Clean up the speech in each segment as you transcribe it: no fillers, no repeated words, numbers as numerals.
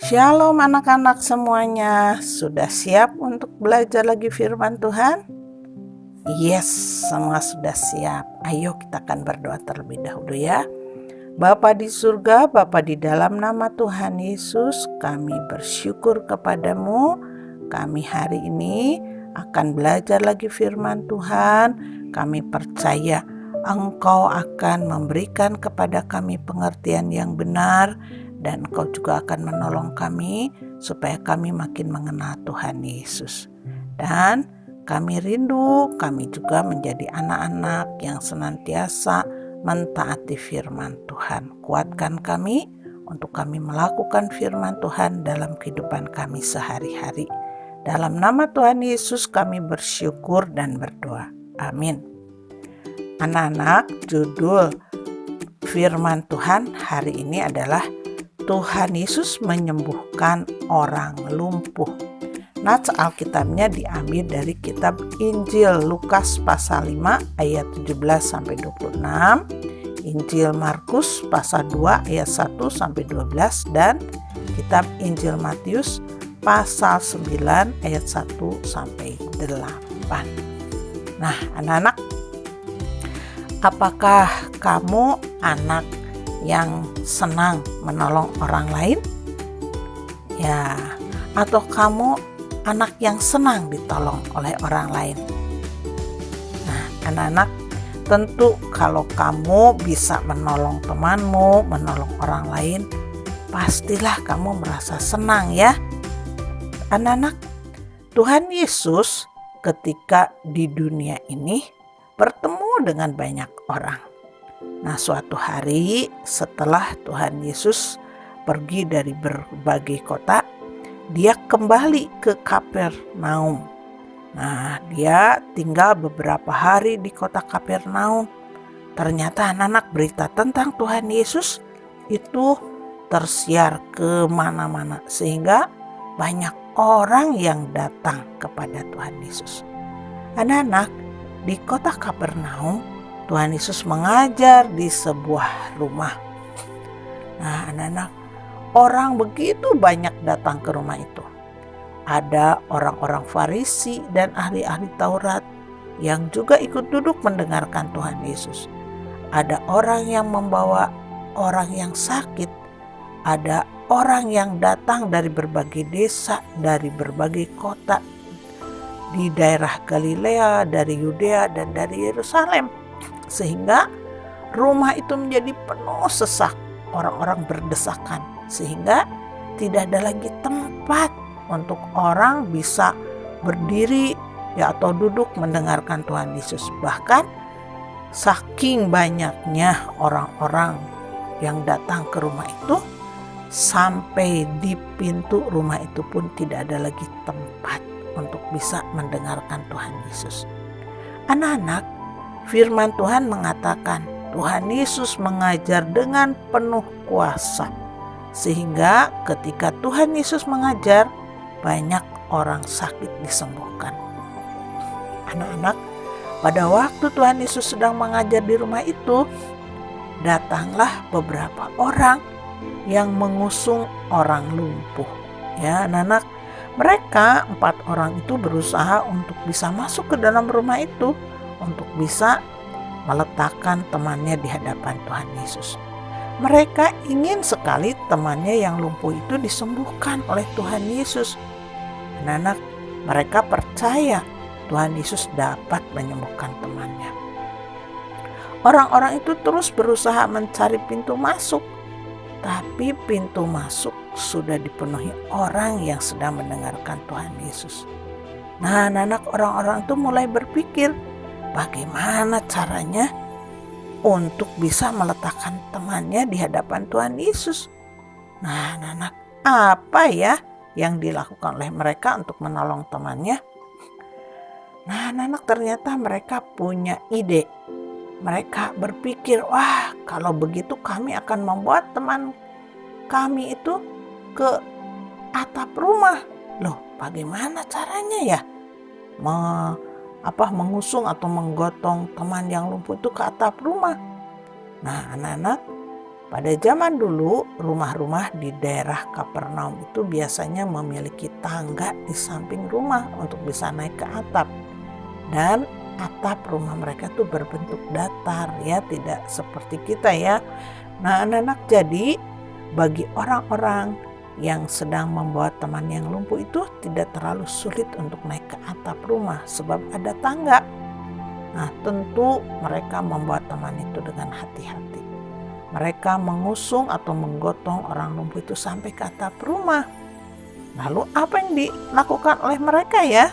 Shalom anak-anak semuanya, sudah siap untuk belajar lagi firman Tuhan? Yes, semua sudah siap. Ayo kita akan berdoa terlebih dahulu ya. Bapa di surga, Bapa di dalam nama Tuhan Yesus, kami bersyukur kepadamu. Kami hari ini akan belajar lagi firman Tuhan. Kami percaya Engkau akan memberikan kepada kami pengertian yang benar, dan Engkau juga akan menolong kami supaya kami makin mengenal Tuhan Yesus. Dan kami rindu, kami juga menjadi anak-anak yang senantiasa mentaati firman Tuhan. Kuatkan kami untuk kami melakukan firman Tuhan dalam kehidupan kami sehari-hari. Dalam nama Tuhan Yesus kami bersyukur dan berdoa. Amin. Anak-anak, judul firman Tuhan hari ini adalah Tuhan Yesus menyembuhkan orang lumpuh. Nats Alkitabnya diambil dari kitab Injil Lukas pasal 5 ayat 17-26, Injil Markus pasal 2 ayat 1-12, dan kitab Injil Matius pasal 9 ayat 1-8. Nah, anak-anak, apakah kamu anak yang senang menolong orang lain? Ya, atau kamu anak yang senang ditolong oleh orang lain? Nah, anak-anak, tentu kalau kamu bisa menolong temanmu, menolong orang lain, pastilah kamu merasa senang ya. Anak-anak, Tuhan Yesus ketika di dunia ini bertemu dengan banyak orang. Nah, suatu hari setelah Tuhan Yesus pergi dari berbagai kota, dia kembali ke Kapernaum. Nah, dia tinggal beberapa hari di kota Kapernaum. Ternyata anak-anak, berita tentang Tuhan Yesus itu tersiar kemana-mana, sehingga banyak orang yang datang kepada Tuhan Yesus. Anak-anak, di kota Kapernaum, Tuhan Yesus mengajar di sebuah rumah. Nah, anak-anak, orang begitu banyak datang ke rumah itu. Ada orang-orang Farisi dan ahli-ahli Taurat yang juga ikut duduk mendengarkan Tuhan Yesus. Ada orang yang membawa orang yang sakit. Ada orang yang datang dari berbagai desa, dari berbagai kota, di daerah Galilea, dari Yudea, dan dari Yerusalem. Sehingga rumah itu menjadi penuh sesak, orang-orang berdesakan, sehingga tidak ada lagi tempat untuk orang bisa berdiri ya atau duduk mendengarkan Tuhan Yesus. Bahkan saking banyaknya orang-orang yang datang ke rumah itu, sampai di pintu rumah itu pun tidak ada lagi tempat untuk bisa mendengarkan Tuhan Yesus. Anak-anak, firman Tuhan mengatakan Tuhan Yesus mengajar dengan penuh kuasa, sehingga ketika Tuhan Yesus mengajar, banyak orang sakit disembuhkan. Anak-anak, pada waktu Tuhan Yesus sedang mengajar di rumah itu, datanglah beberapa orang yang mengusung orang lumpuh. Ya, anak-anak, mereka 4 orang itu berusaha untuk bisa masuk ke dalam rumah itu, untuk bisa meletakkan temannya di hadapan Tuhan Yesus. Mereka ingin sekali temannya yang lumpuh itu disembuhkan oleh Tuhan Yesus. Anak-anak, mereka percaya Tuhan Yesus dapat menyembuhkan temannya. Orang-orang itu terus berusaha mencari pintu masuk, tapi pintu masuk sudah dipenuhi orang yang sedang mendengarkan Tuhan Yesus. Nah, anak-anak, orang-orang itu mulai berpikir, bagaimana caranya untuk bisa meletakkan temannya di hadapan Tuhan Yesus. Nah, anak-anak, apa ya yang dilakukan oleh mereka untuk menolong temannya? Nah, anak-anak, ternyata mereka punya ide. Mereka berpikir, wah, kalau begitu kami akan membuat teman kami itu ke atap rumah. Loh, bagaimana caranya ya? mengusung atau menggotong teman yang lumpuh itu ke atap rumah. Nah, anak-anak, pada zaman dulu rumah-rumah di daerah Kapernaum itu biasanya memiliki tangga di samping rumah untuk bisa naik ke atap. Dan atap rumah mereka tuh berbentuk datar, ya, tidak seperti kita ya. Nah, anak-anak, jadi bagi orang-orang yang sedang membawa teman yang lumpuh itu tidak terlalu sulit untuk naik ke atap rumah sebab ada tangga. Nah, tentu mereka membawa teman itu dengan hati-hati. Mereka mengusung atau menggotong orang lumpuh itu sampai ke atap rumah. Lalu apa yang dilakukan oleh mereka ya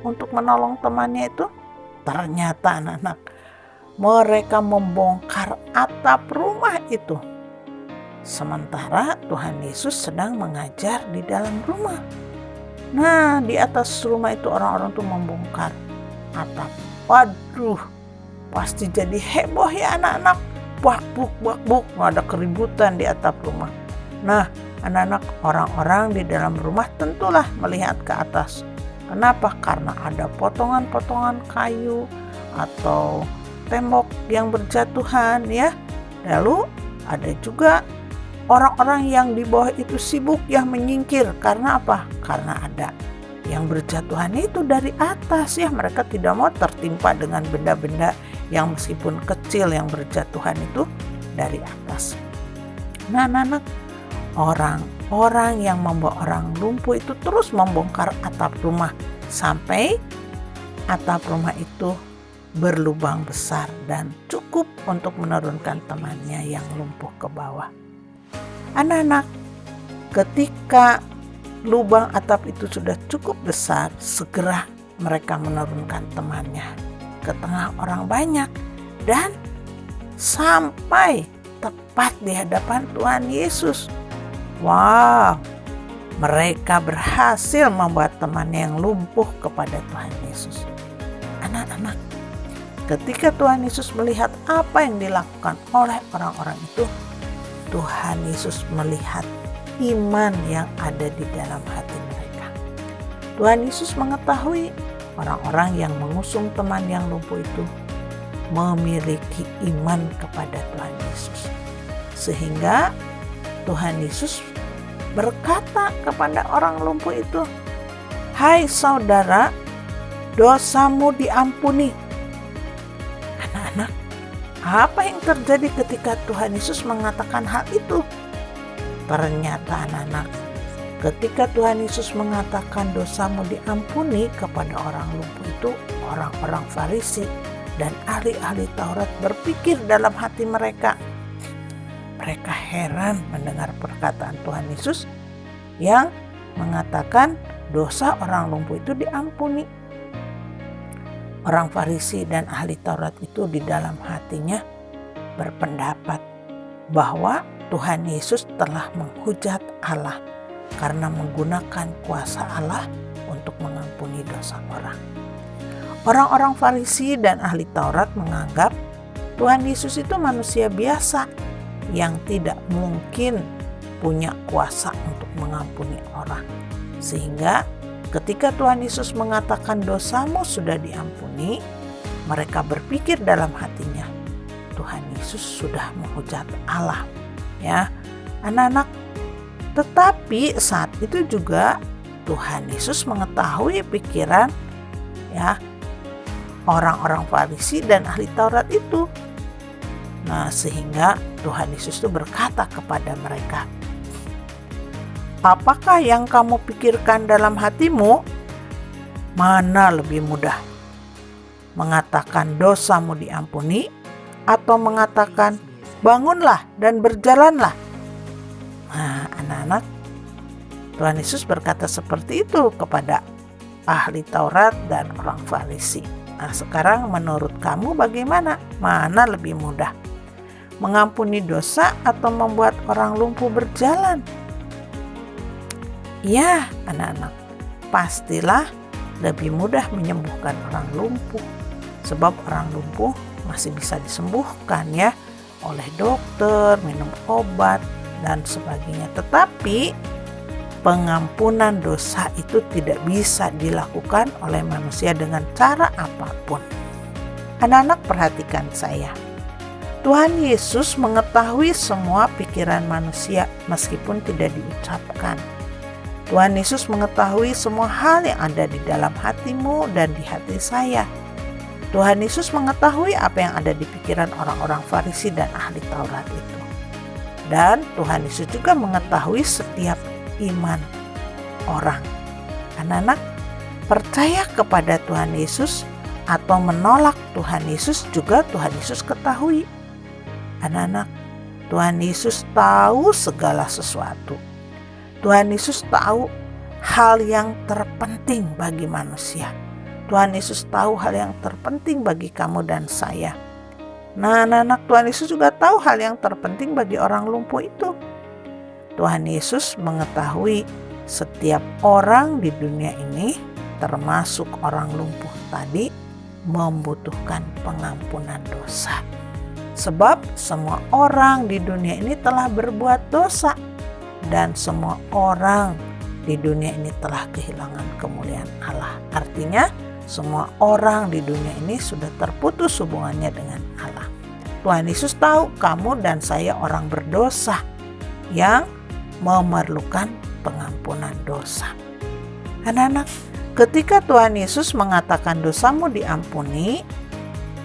untuk menolong temannya itu? Ternyata anak-anak, mereka membongkar atap rumah itu. Sementara Tuhan Yesus sedang mengajar di dalam rumah. Nah, di atas rumah itu orang-orang tuh membongkar atap. Waduh, pasti jadi heboh ya anak-anak. Bak-buk, ada keributan di atap rumah. Nah, anak-anak, orang-orang di dalam rumah tentulah melihat ke atas. Kenapa? Karena ada potongan-potongan kayu atau tembok yang berjatuhan ya. Lalu ada juga orang-orang yang di bawah itu sibuk ya menyingkir. Karena apa? Karena ada yang berjatuhan itu dari atas ya. Mereka tidak mau tertimpa dengan benda-benda yang meskipun kecil yang berjatuhan itu dari atas. Nah, anak-anak, orang-orang yang membawa orang lumpuh itu terus membongkar atap rumah sampai atap rumah itu berlubang besar dan cukup untuk menurunkan temannya yang lumpuh ke bawah. Anak-anak, ketika lubang atap itu sudah cukup besar, segera mereka menurunkan temannya ke tengah orang banyak dan sampai tepat di hadapan Tuhan Yesus. Wow, mereka berhasil membuat temannya yang lumpuh kepada Tuhan Yesus. Anak-anak, ketika Tuhan Yesus melihat apa yang dilakukan oleh orang-orang itu, Tuhan Yesus melihat iman yang ada di dalam hati mereka. Tuhan Yesus mengetahui orang-orang yang mengusung teman yang lumpuh itu memiliki iman kepada Tuhan Yesus. Sehingga Tuhan Yesus berkata kepada orang lumpuh itu, "Hai saudara, dosamu diampuni." Anak-anak, apa yang terjadi ketika Tuhan Yesus mengatakan hal itu? Ternyata anak-anak, ketika Tuhan Yesus mengatakan dosamu diampuni kepada orang lumpuh itu, orang-orang Farisi dan ahli-ahli Taurat berpikir dalam hati mereka. Mereka heran mendengar perkataan Tuhan Yesus yang mengatakan dosa orang lumpuh itu diampuni. Orang Farisi dan ahli Taurat itu di dalam hatinya berpendapat bahwa Tuhan Yesus telah menghujat Allah karena menggunakan kuasa Allah untuk mengampuni dosa orang. Orang-orang Farisi dan ahli Taurat menganggap Tuhan Yesus itu manusia biasa yang tidak mungkin punya kuasa untuk mengampuni orang. Sehingga ketika Tuhan Yesus mengatakan dosamu sudah diampuni, mereka berpikir dalam hatinya, Tuhan Yesus sudah menghujat Allah. Ya, anak-anak, tetapi saat itu juga Tuhan Yesus mengetahui pikiran ya orang-orang Farisi dan ahli Taurat itu. Nah, sehingga Tuhan Yesus itu berkata kepada mereka, "Apakah yang kamu pikirkan dalam hatimu? Mana lebih mudah? Mengatakan dosamu diampuni atau mengatakan bangunlah dan berjalanlah?" Nah, anak-anak, Tuhan Yesus berkata seperti itu kepada ahli Taurat dan orang Farisi. Nah, sekarang menurut kamu bagaimana? Mana lebih mudah? Mengampuni dosa atau membuat orang lumpuh berjalan? Ya, anak-anak, pastilah lebih mudah menyembuhkan orang lumpuh. Sebab orang lumpuh masih bisa disembuhkan ya oleh dokter, minum obat dan sebagainya. Tetapi pengampunan dosa itu tidak bisa dilakukan oleh manusia dengan cara apapun. Anak-anak, perhatikan saya. Tuhan Yesus mengetahui semua pikiran manusia meskipun tidak diucapkan. Tuhan Yesus mengetahui semua hal yang ada di dalam hatimu dan di hati saya. Tuhan Yesus mengetahui apa yang ada di pikiran orang-orang Farisi dan ahli Taurat itu. Dan Tuhan Yesus juga mengetahui setiap iman orang. Anak-anak, percaya kepada Tuhan Yesus atau menolak Tuhan Yesus juga Tuhan Yesus ketahui. Anak-anak, Tuhan Yesus tahu segala sesuatu. Tuhan Yesus tahu hal yang terpenting bagi manusia. Tuhan Yesus tahu hal yang terpenting bagi kamu dan saya. Nah, anak-anak, Tuhan Yesus juga tahu hal yang terpenting bagi orang lumpuh itu. Tuhan Yesus mengetahui setiap orang di dunia ini, termasuk orang lumpuh tadi, membutuhkan pengampunan dosa. Sebab semua orang di dunia ini telah berbuat dosa, dan semua orang di dunia ini telah kehilangan kemuliaan Allah. Artinya, semua orang di dunia ini sudah terputus hubungannya dengan Allah. Tuhan Yesus tahu kamu dan saya orang berdosa yang memerlukan pengampunan dosa. Anak-anak, ketika Tuhan Yesus mengatakan dosamu diampuni,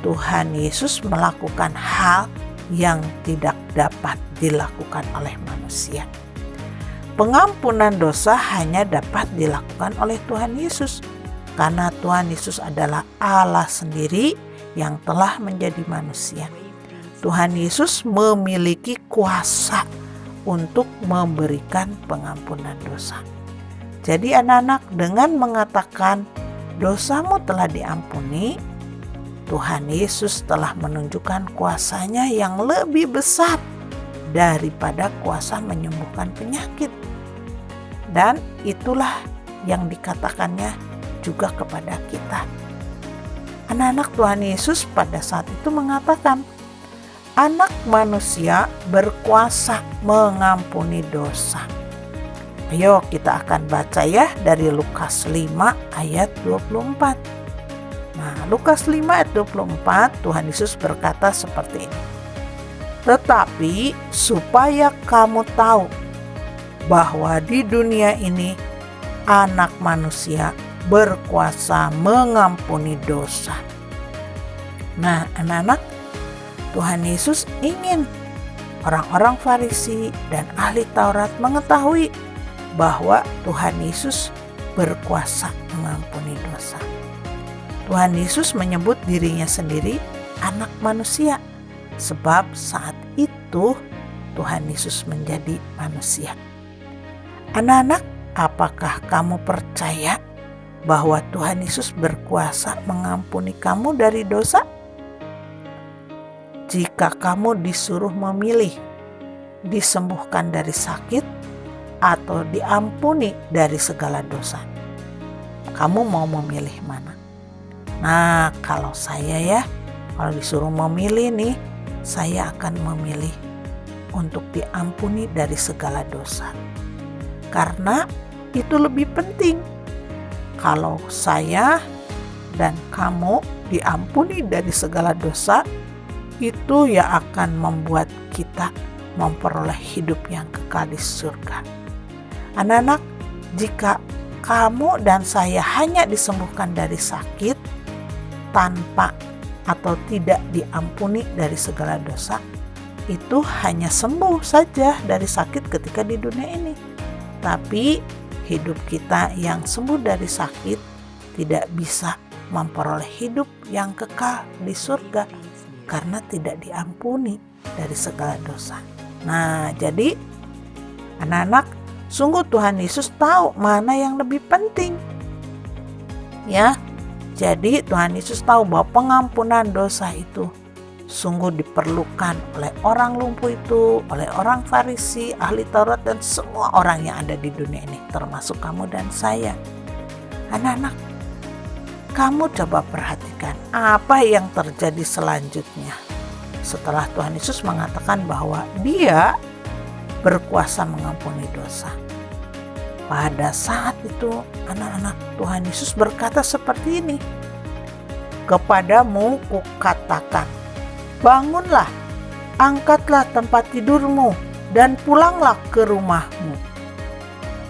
Tuhan Yesus melakukan hal yang tidak dapat dilakukan oleh manusia. Pengampunan dosa hanya dapat dilakukan oleh Tuhan Yesus, karena Tuhan Yesus adalah Allah sendiri yang telah menjadi manusia. Tuhan Yesus memiliki kuasa untuk memberikan pengampunan dosa. Jadi anak-anak, dengan mengatakan dosamu telah diampuni, Tuhan Yesus telah menunjukkan kuasanya yang lebih besar daripada kuasa menyembuhkan penyakit. Dan itulah yang dikatakannya juga kepada kita. Anak-anak, Tuhan Yesus pada saat itu mengatakan, Anak manusia berkuasa mengampuni dosa. Ayo kita akan baca ya dari Lukas 5 ayat 24. Nah, Lukas 5 ayat 24, Tuhan Yesus berkata seperti ini. Tetapi supaya kamu tahu bahwa di dunia ini Anak manusia berkuasa mengampuni dosa. Nah, anak-anak, Tuhan Yesus ingin orang-orang Farisi dan ahli Taurat mengetahui bahwa Tuhan Yesus berkuasa mengampuni dosa. Tuhan Yesus menyebut dirinya sendiri anak manusia, sebab saat itu Tuhan Yesus menjadi manusia. Anak-anak, apakah kamu percaya bahwa Tuhan Yesus berkuasa mengampuni kamu dari dosa? Jika kamu disuruh memilih disembuhkan dari sakit atau diampuni dari segala dosa, kamu mau memilih mana? Nah, kalau saya kalau disuruh memilih nih, saya akan memilih untuk diampuni dari segala dosa. Karena itu lebih penting. Kalau saya dan kamu diampuni dari segala dosa, itu yang akan membuat kita memperoleh hidup yang kekal di surga. Anak-anak, jika kamu dan saya hanya disembuhkan dari sakit tanpa atau tidak diampuni dari segala dosa, itu hanya sembuh saja dari sakit ketika di dunia ini. Tapi hidup kita yang sembuh dari sakit tidak bisa memperoleh hidup yang kekal di surga karena tidak diampuni dari segala dosa. Nah, jadi anak-anak, sungguh Tuhan Yesus tahu mana yang lebih penting. Ya, jadi Tuhan Yesus tahu bahwa pengampunan dosa itu sungguh diperlukan oleh orang lumpuh itu, oleh orang Farisi, ahli Taurat, dan semua orang yang ada di dunia ini, termasuk kamu dan saya. Anak-anak, kamu coba perhatikan apa yang terjadi selanjutnya setelah Tuhan Yesus mengatakan bahwa Dia berkuasa mengampuni dosa. Pada saat itu anak-anak Tuhan Yesus berkata seperti ini, "Kepadamu kukatakan, bangunlah, angkatlah tempat tidurmu, dan pulanglah ke rumahmu."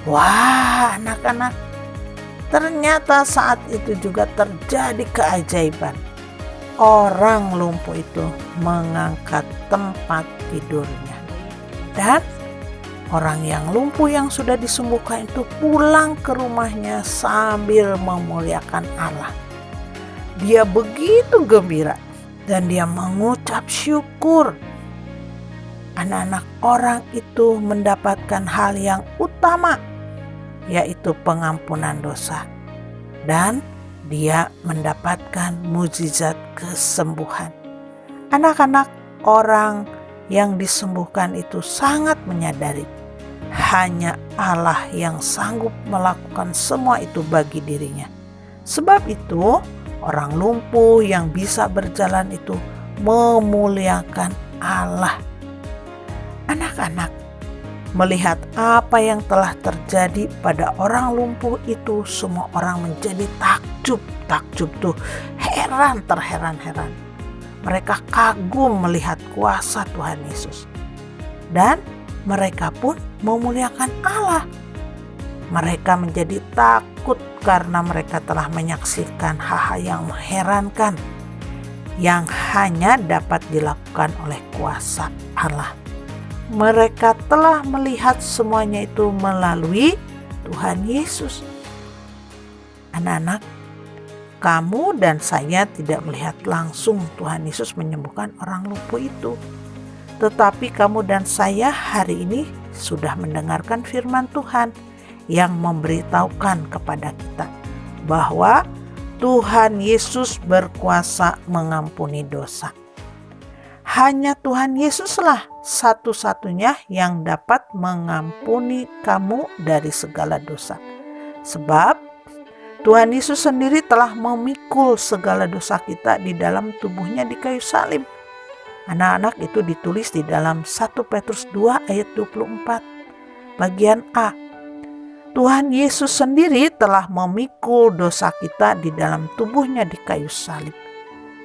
Wah, anak-anak, ternyata saat itu juga terjadi keajaiban. Orang lumpuh itu mengangkat tempat tidurnya. Dan orang yang lumpuh yang sudah disembuhkan itu pulang ke rumahnya sambil memuliakan Allah. Dia begitu gembira dan dia mengucap syukur. Anak-anak, orang itu mendapatkan hal yang utama, yaitu pengampunan dosa. Dan dia mendapatkan mukjizat kesembuhan. Anak-anak, orang yang disembuhkan itu sangat menyadari hanya Allah yang sanggup melakukan semua itu bagi dirinya. Sebab itu, orang lumpuh yang bisa berjalan itu memuliakan Allah. Anak-anak, melihat apa yang telah terjadi pada orang lumpuh itu, semua orang menjadi takjub tuh, terheran-heran. Mereka kagum melihat kuasa Tuhan Yesus. Dan mereka pun memuliakan Allah. Mereka menjadi takut karena mereka telah menyaksikan hal-hal yang mengherankan yang hanya dapat dilakukan oleh kuasa Allah. Mereka telah melihat semuanya itu melalui Tuhan Yesus. Anak-anak, kamu dan saya tidak melihat langsung Tuhan Yesus menyembuhkan orang lumpuh itu. Tetapi kamu dan saya hari ini sudah mendengarkan firman Tuhan yang memberitahukan kepada kita bahwa Tuhan Yesus berkuasa mengampuni dosa. Hanya Tuhan Yesuslah satu-satunya yang dapat mengampuni kamu dari segala dosa. Sebab Tuhan Yesus sendiri telah memikul segala dosa kita di dalam tubuhnya di kayu salib. Anak-anak, itu ditulis di dalam 1 Petrus 2 ayat 24. Bagian A. Tuhan Yesus sendiri telah memikul dosa kita di dalam tubuhnya di kayu salib.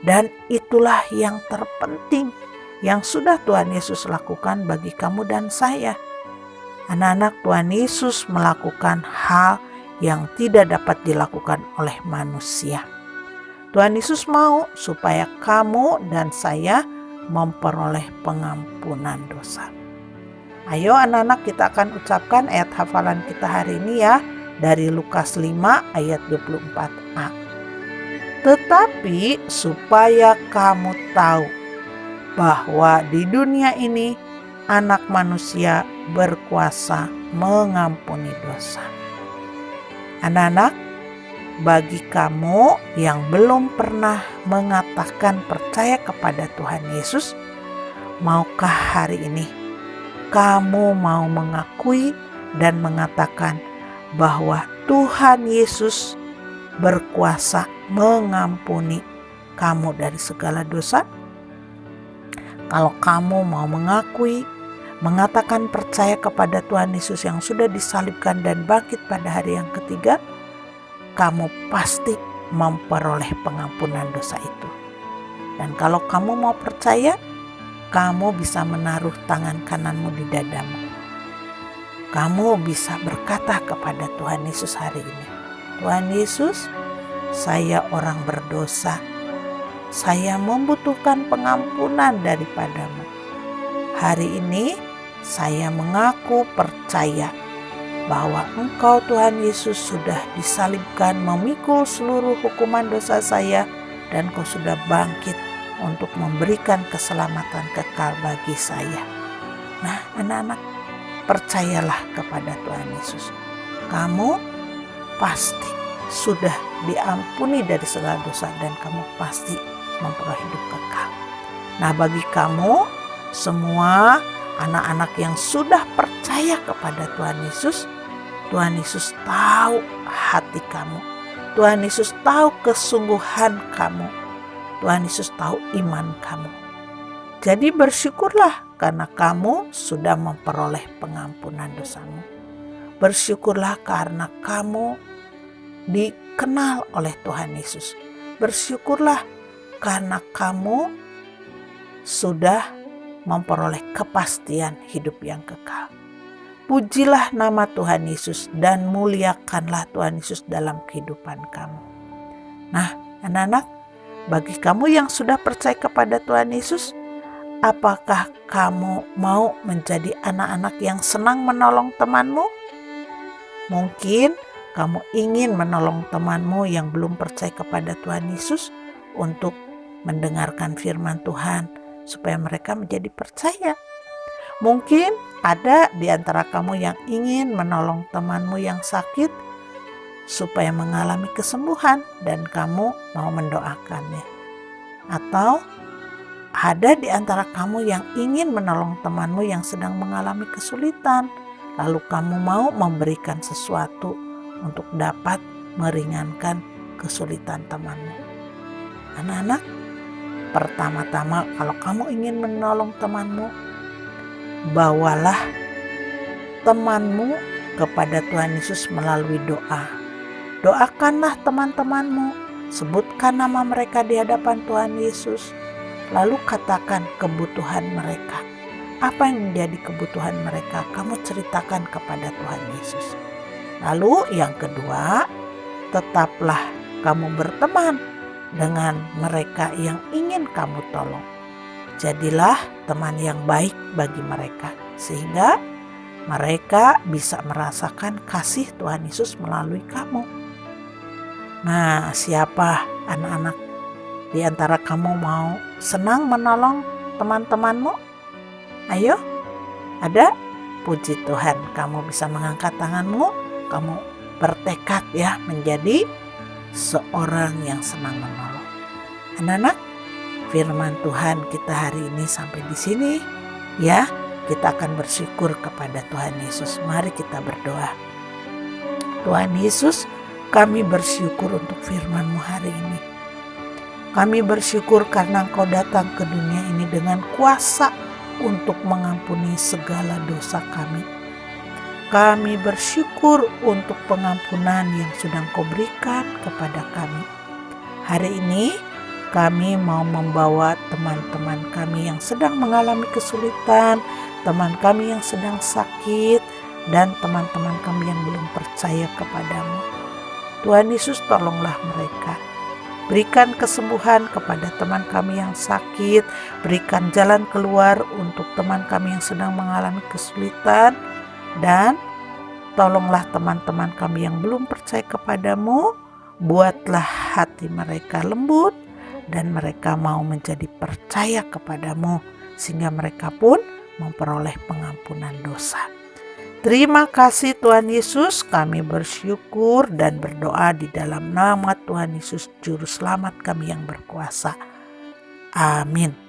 Dan itulah yang terpenting yang sudah Tuhan Yesus lakukan bagi kamu dan saya. Anak-anak, Tuhan Yesus melakukan hal yang tidak dapat dilakukan oleh manusia. Tuhan Yesus mau supaya kamu dan saya memperoleh pengampunan dosa. Ayo anak-anak, kita akan ucapkan ayat hafalan kita hari ini ya, dari Lukas 5 ayat 24a. Tetapi supaya kamu tahu bahwa di dunia ini Anak Manusia berkuasa mengampuni dosa. Anak-anak, bagi kamu yang belum pernah mengatakan percaya kepada Tuhan Yesus, maukah hari ini kamu mau mengakui dan mengatakan bahwa Tuhan Yesus berkuasa mengampuni kamu dari segala dosa? Kalau kamu mau mengakui, mengatakan percaya kepada Tuhan Yesus yang sudah disalibkan dan bangkit pada hari yang ketiga, kamu pasti memperoleh pengampunan dosa itu. Dan kalau kamu mau percaya, kamu bisa menaruh tangan kananmu di dadamu. Kamu bisa berkata kepada Tuhan Yesus hari ini, Tuhan Yesus, saya orang berdosa. Saya membutuhkan pengampunan daripadamu. Hari ini saya mengaku percaya bahwa Engkau Tuhan Yesus sudah disalibkan memikul seluruh hukuman dosa saya, dan Kau sudah bangkit untuk memberikan keselamatan kekal bagi saya. Nah anak-anak, percayalah kepada Tuhan Yesus. Kamu pasti sudah diampuni dari segala dosa dan kamu pasti memperoleh hidup kekal. Nah bagi kamu semua anak-anak yang sudah percaya kepada Tuhan Yesus tahu hati kamu. Tuhan Yesus tahu kesungguhan kamu. Tuhan Yesus tahu iman kamu. Jadi bersyukurlah karena kamu sudah memperoleh pengampunan dosamu. Bersyukurlah karena kamu dikenal oleh Tuhan Yesus. Bersyukurlah karena kamu sudah memperoleh kepastian hidup yang kekal. Pujilah nama Tuhan Yesus dan muliakanlah Tuhan Yesus dalam kehidupan kamu. Nah, anak-anak, bagi kamu yang sudah percaya kepada Tuhan Yesus, apakah kamu mau menjadi anak-anak yang senang menolong temanmu? Mungkin kamu ingin menolong temanmu yang belum percaya kepada Tuhan Yesus untuk mendengarkan firman Tuhan supaya mereka menjadi percaya. Mungkin ada di antara kamu yang ingin menolong temanmu yang sakit supaya mengalami kesembuhan dan kamu mau mendoakannya. Atau ada di antara kamu yang ingin menolong temanmu yang sedang mengalami kesulitan, lalu kamu mau memberikan sesuatu untuk dapat meringankan kesulitan temanmu. Anak-anak, pertama-tama kalau kamu ingin menolong temanmu, bawalah temanmu kepada Tuhan Yesus melalui doa. Doakanlah teman-temanmu, sebutkan nama mereka di hadapan Tuhan Yesus, lalu katakan kebutuhan mereka. Apa yang menjadi kebutuhan mereka, kamu ceritakan kepada Tuhan Yesus. Lalu yang kedua, tetaplah kamu berteman dengan mereka yang ingin kamu tolong. Jadilah teman yang baik bagi mereka, sehingga mereka bisa merasakan kasih Tuhan Yesus melalui kamu. Nah, siapa anak-anak di antara kamu mau senang menolong teman-temanmu? Ayo, ada? Puji Tuhan, kamu bisa mengangkat tanganmu, kamu bertekad ya menjadi seorang yang senang menolong. Anak-anak, firman Tuhan kita hari ini sampai di sini ya. Kita akan bersyukur kepada Tuhan Yesus. Mari kita berdoa. Tuhan Yesus, kami bersyukur untuk firman-Mu hari ini. Kami bersyukur karena Engkau datang ke dunia ini dengan kuasa untuk mengampuni segala dosa kami. Kami bersyukur untuk pengampunan yang sudah Engkau berikan kepada kami. Hari ini kami mau membawa teman-teman kami yang sedang mengalami kesulitan, teman kami yang sedang sakit, dan teman-teman kami yang belum percaya kepadamu. Tuhan Yesus, tolonglah mereka. Berikan kesembuhan kepada teman kami yang sakit, berikan jalan keluar untuk teman kami yang sedang mengalami kesulitan, dan tolonglah teman-teman kami yang belum percaya kepadamu, buatlah hati mereka lembut, dan mereka mau menjadi percaya kepadamu, sehingga mereka pun memperoleh pengampunan dosa. Terima kasih Tuhan Yesus, kami bersyukur dan berdoa di dalam nama Tuhan Yesus, Juru Selamat kami yang berkuasa. Amin.